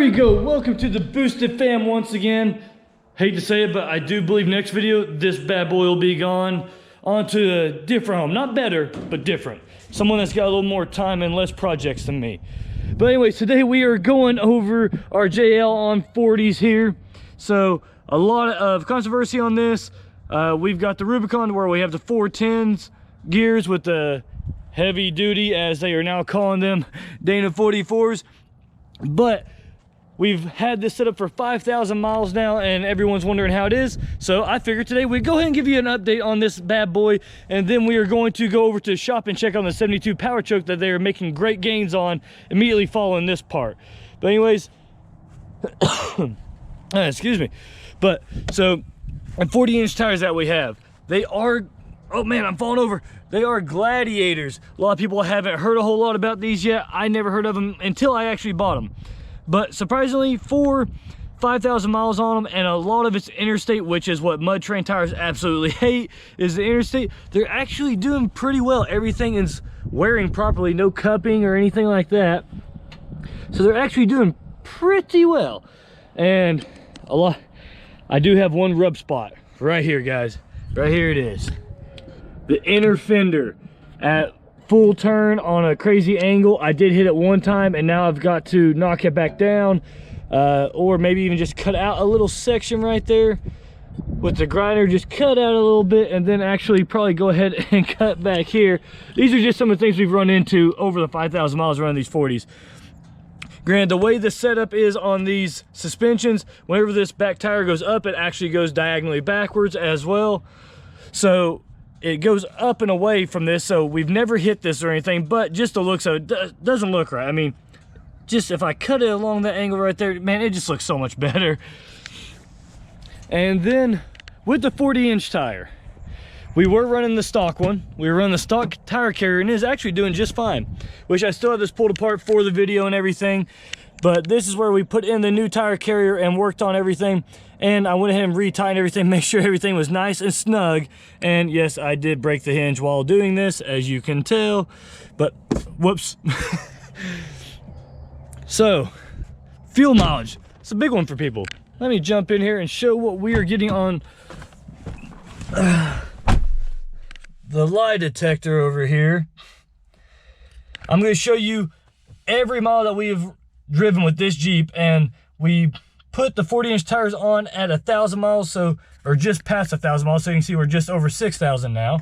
we go. Welcome to the Boosted Fam once again. Hate to say it, but I do believe next video, this bad boy will be gone onto a different home. Not better, but different. Someone that's got a little more time and less projects than me. But anyways, today we are going over our JL on 40s here. So a lot of controversy on this. We've got the Rubicon where we have the 410s gears with the heavy duty, as they are now calling them, Dana 44s. But we've had this set up for 5,000 miles now, and everyone's wondering how it is. So I figured today we'd go ahead and give you an update on this bad boy, and then we are going to go over to the shop and check on the 72 Powerchoke that they are making great gains on immediately following this part. But anyways, excuse me. But so, and 40-inch tires that we have, they are, oh man, I'm falling over. They are Gladiators. A lot of people haven't heard a whole lot about these yet. I never heard of them until I actually bought them. But surprisingly, for 5,000 miles on them, and a lot of it's interstate, which is what mud train tires absolutely hate, is the interstate, they're actually doing pretty well. Everything is wearing properly, no cupping or anything like that. So they're actually doing pretty well. And a lot, I do have one rub spot right here, guys. Right here it is. The inner fender at full turn on a crazy angle. I did hit it one time, and now I've got to knock it back down, or maybe even just cut out a little section right there with the grinder. Just cut out a little bit, and then actually probably go ahead and cut back here. These are just some of the things we've run into over the 5,000 miles running these 40s. Granted, the way the setup is on these suspensions, whenever this back tire goes up, it actually goes diagonally backwards as well. So it goes up and away from this, so we've never hit this or anything, but just the look, so it doesn't look right. I mean, just if I cut it along that angle right there, man, it just looks so much better. And then with the 40-inch tire, we were running the stock one. We were running the stock tire carrier, and it is actually doing just fine, which I still have this pulled apart for the video and everything. But this is where we put in the new tire carrier and worked on everything. And I went ahead and re-tightened everything, make sure everything was nice and snug. And yes, I did break the hinge while doing this, as you can tell. But, whoops. So, fuel mileage. It's a big one for people. Let me jump in here and show what we are getting on the lie detector over here. I'm going to show you every mile that we've driven with this Jeep, and we put the 40-inch tires on at 1,000 miles, so, or just past 1,000 miles, so you can see we're just over 6,000 now.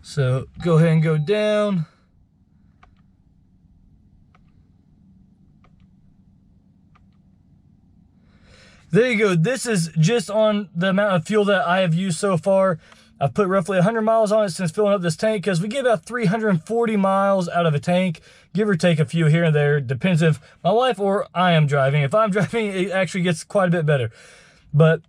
So go ahead and go down. There you go. This is just on the amount of fuel that I have used so far. I've put roughly 100 miles on it since filling up this tank, because we get about 340 miles out of a tank, give or take a few here and there. Depends if my wife or I am driving. If I'm driving, it actually gets quite a bit better. But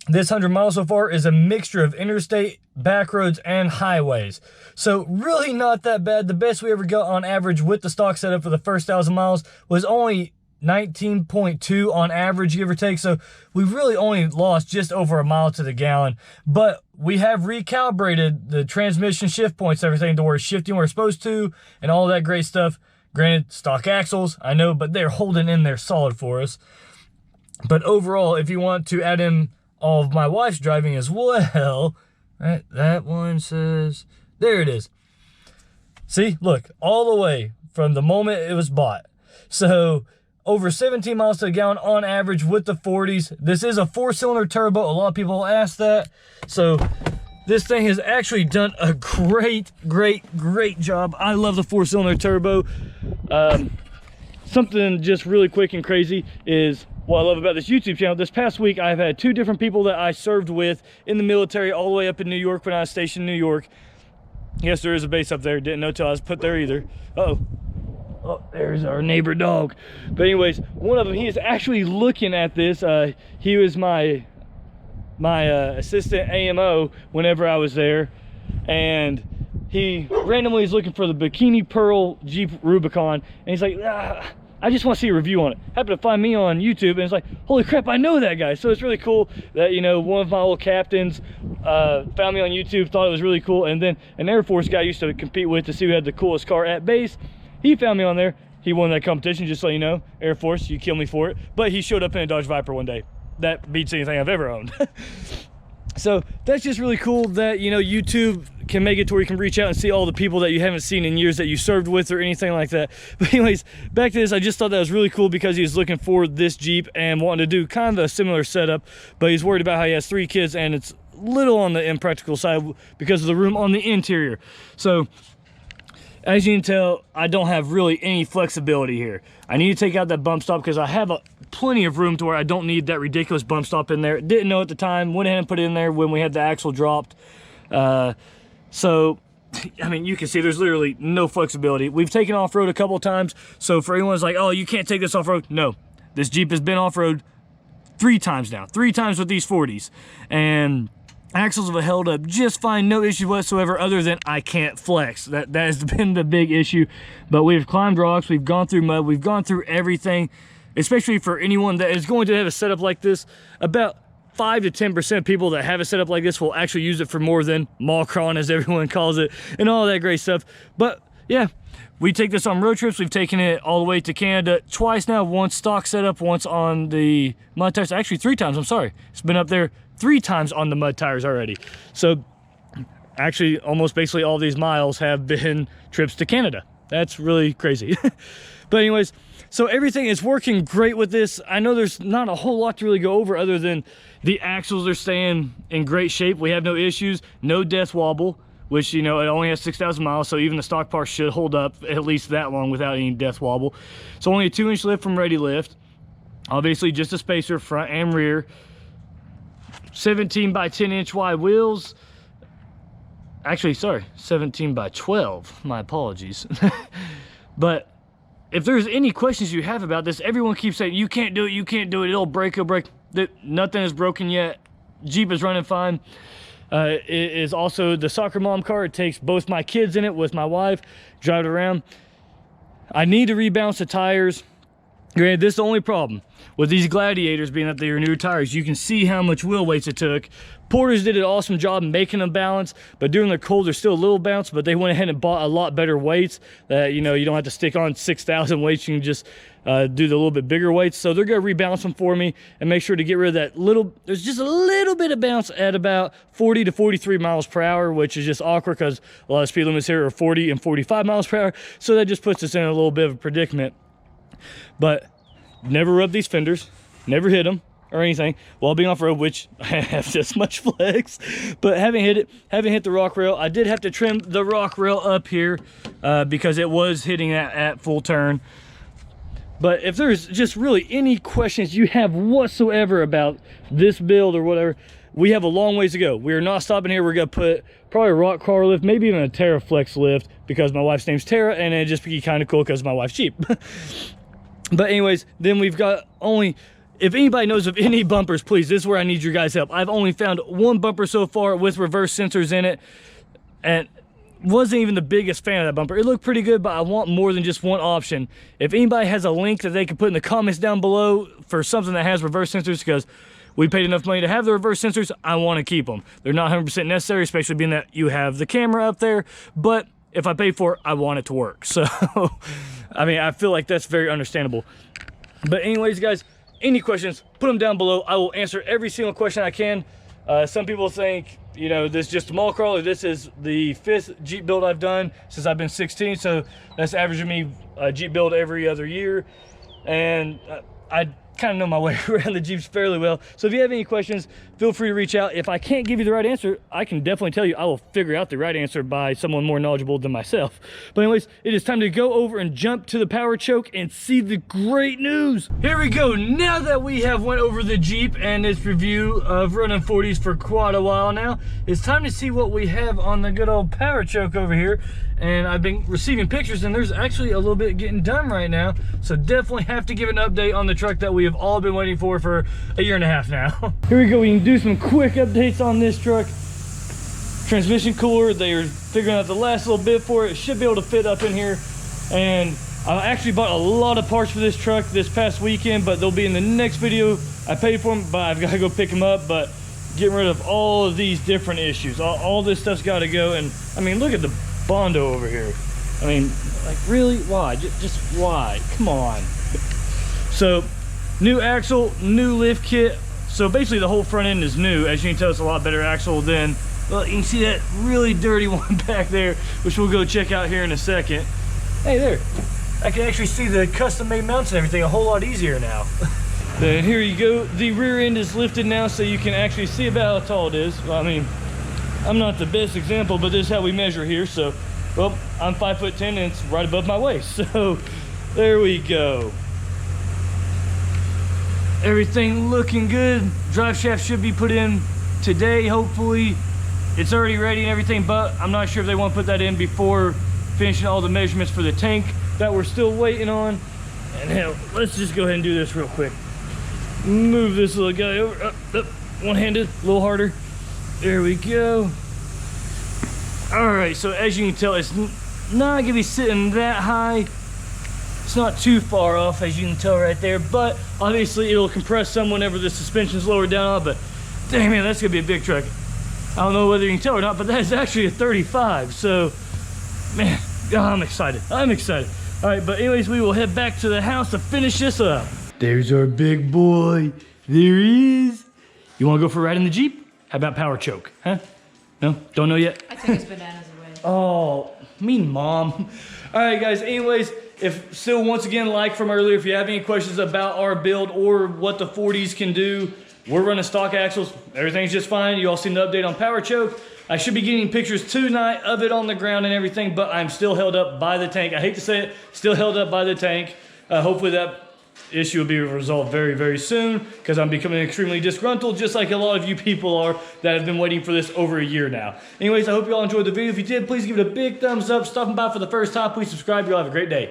this 100 miles so far is a mixture of interstate, back roads, and highways. So really not that bad. The best we ever got on average with the stock setup for the first 1,000 miles was only 19.2 on average, give or take. So we've really only lost just over a mile to the gallon. But we have recalibrated the transmission shift points, everything, to where it's shifting where it's supposed to, and all that great stuff. Granted, stock axles, I know, but they're holding in there solid for us. But overall, if you want to add in all of my wife's driving as well, right, that one says, there it is. See, look, all the way from the moment it was bought. So over 17 miles to the gallon on average with the 40s. This is a 4-cylinder turbo. A lot of people ask that. So this thing has actually done a great job. I love the 4-cylinder turbo. Something just really quick and crazy is what I love about this YouTube channel. This past week, I've had 2 different people that I served with in the military all the way up in New York when I was stationed in New York. Yes, there is a base up there. Didn't know till I was put there either. Uh-oh. Oh, there's our neighbor dog. But anyways, one of them, he is actually looking at this. He was my assistant AMO whenever I was there, and he randomly is looking for the Bikini Pearl Jeep Rubicon, and he's like, I just want to see a review on it. Happened to find me on YouTube, and it's like, holy crap, I know that guy. So it's really cool that, you know, one of my old captains found me on YouTube, thought it was really cool, and then an Air Force guy I used to compete with to see who had the coolest car at base. He found me on there. He won that competition, just so you know. Air Force, you kill me for it. But he showed up in a Dodge Viper one day. That beats anything I've ever owned. So that's just really cool that, you know, YouTube can make it to where you can reach out and see all the people that you haven't seen in years that you served with or anything like that. But anyways, back to this, I just thought that was really cool because he was looking for this Jeep and wanting to do kind of a similar setup, but he's worried about how he has 3 kids and it's little on the impractical side because of the room on the interior. So as you can tell, I don't have really any flexibility here. I need to take out that bump stop because I have plenty of room to where I don't need that ridiculous bump stop in there. Didn't know at the time, went ahead and put it in there when we had the axle dropped. So, I mean, you can see there's literally no flexibility. We've taken off-road a couple of times, so for anyone who's like, oh, you can't take this off-road, no. This Jeep has been off-road 3 times now, 3 times with these 40s. And axles have held up just fine, no issue whatsoever, other than I can't flex. That has been the big issue. But we've climbed rocks, we've gone through mud, we've gone through everything, especially for anyone that is going to have a setup like this. About 5 to 10% of people that have a setup like this will actually use it for more than mall crawling, as everyone calls it, and all that great stuff. But yeah, we take this on road trips. We've taken it all the way to Canada twice now, once stock setup, once on the mud tires, actually 3 times, I'm sorry. It's been up there 3 times on the mud tires already. So actually almost basically all these miles have been trips to Canada. That's really crazy. But anyways, so everything is working great with this. I know there's not a whole lot to really go over other than the axles are staying in great shape. We have no issues, no death wobble, which, you know, it only has 6,000 miles, so even the stock parts should hold up at least that long without any death wobble. So only a 2-inch lift from Ready Lift. Obviously just a spacer front and rear. 17 by 10 inch wide wheels. Actually, sorry, 17 by 12. My apologies. But if there's any questions you have about this, everyone keeps saying, you can't do it, you can't do it, it'll break, it'll break. Nothing is broken yet. Jeep is running fine. It is also the soccer mom car. It takes both my kids in it with my wife, drive it around. I need to rebalance the tires. Granted, this is the only problem with these Gladiators being that they are new tires. You can see how much wheel weights it took. Porters did an awesome job making them balance, but during the cold, there's still a little bounce, but they went ahead and bought a lot better weights that, you know, you don't have to stick on 6,000 weights. You can just do the little bit bigger weights. So they're going to rebalance them for me and make sure to get rid of that little, there's just a little bit of bounce at about 40 to 43 miles per hour, which is just awkward because a lot of speed limits here are 40 and 45 miles per hour. So that just puts us in a little bit of a predicament. But never rub these fenders, never hit them or anything while being off-road, which I have this much flex, but haven't hit the rock rail. I did have to trim the rock rail up here because it was hitting at full turn. But if there's just really any questions you have whatsoever about this build or whatever, we have a long ways to go. We are not stopping here. We're gonna put probably a rock crawler lift, maybe even a Terra Flex lift because my wife's name's Terra, and it'd just be kind of cool because my wife's cheap. But anyways, then we've got only, if anybody knows of any bumpers, please, this is where I need your guys' help. I've only found 1 bumper so far with reverse sensors in it, and wasn't even the biggest fan of that bumper. It looked pretty good, but I want more than just one option. If anybody has a link that they can put in the comments down below for something that has reverse sensors, because we paid enough money to have the reverse sensors, I want to keep them. They're not 100% necessary, especially being that you have the camera up there, but if I pay for it, I want it to work. So, I mean, I feel like that's very understandable. But anyways, guys, any questions, put them down below. I will answer every single question I can. Some people think, you know, this is just a mall crawler. This is the 5th Jeep build I've done since I've been 16. So that's averaging me a Jeep build every other year. And I kind of know my way around the Jeeps fairly well. So if you have any questions, feel free to reach out. If I can't give you the right answer, I can definitely tell you I will figure out the right answer by someone more knowledgeable than myself. But anyways, it is time to go over and jump to the Powerchoke and see the great news. Here we go. Now that we have went over the Jeep and its review of running 40s for quite a while now, it's time to see what we have on the good old Powerchoke over here. And I've been receiving pictures, and there's actually a little bit getting done right now. So definitely have to give an update on the truck that we have all been waiting for a 1.5 years now. Here we go. We can do some quick updates on this truck. Transmission cooler, they are figuring out the last little bit for it. It should be able to fit up in here. And I actually bought a lot of parts for this truck this past weekend, but they'll be in the next video. I paid for them, but I've got to go pick them up. But getting rid of all of these different issues. All this stuff's got to go. And I mean, look at the Bondo over here. I mean, like, really? Why? Just why? Come on. So, new axle, new lift kit. So basically the whole front end is new. As you can tell, it's a lot better axle than, well, you can see that really dirty one back there, which we'll go check out here in a second. Hey there, I can actually see the custom made mounts and everything a whole lot easier now. Then here you go. The rear end is lifted now, so you can actually see about how tall it is. Well, I mean, I'm not the best example, but this is how we measure here. So, well, I'm 5'10" and it's right above my waist. So there we go. Everything looking good. Drive shaft should be put in today, hopefully. It's already ready and everything, but I'm not sure if they want to put that in before finishing all the measurements for the tank that we're still waiting on. And hell, let's just go ahead and do this real quick. Move this little guy over, up, one-handed, a little harder. There we go. All right, so as you can tell, it's not gonna be sitting that high. It's not too far off, as you can tell right there, but obviously it'll compress some whenever the suspension's lowered down, but dang man, that's gonna be a big truck. I don't know whether you can tell or not, but that is actually a 35, so man, I'm excited. All right, but anyways, we will head back to the house to finish this up. There's our big boy. There he is. You wanna go for a ride in the Jeep? How about Powerchoke, huh? No, don't know yet? I took his bananas away. Oh, mean mom. All right, guys, anyways, if still, once again, like from earlier, if you have any questions about our build or what the 40s can do, we're running stock axles. Everything's just fine. You all seen the update on Powerchoke. I should be getting pictures tonight of it on the ground and everything, but I'm still held up by the tank. I hate to say it, still held up by the tank. Hopefully that issue will be resolved very, very soon, because I'm becoming extremely disgruntled, just like a lot of you people are that have been waiting for this over a year now. Anyways, I hope you all enjoyed the video. If you did, please give it a big thumbs up. Stopping by for the first time, please subscribe. You all have a great day.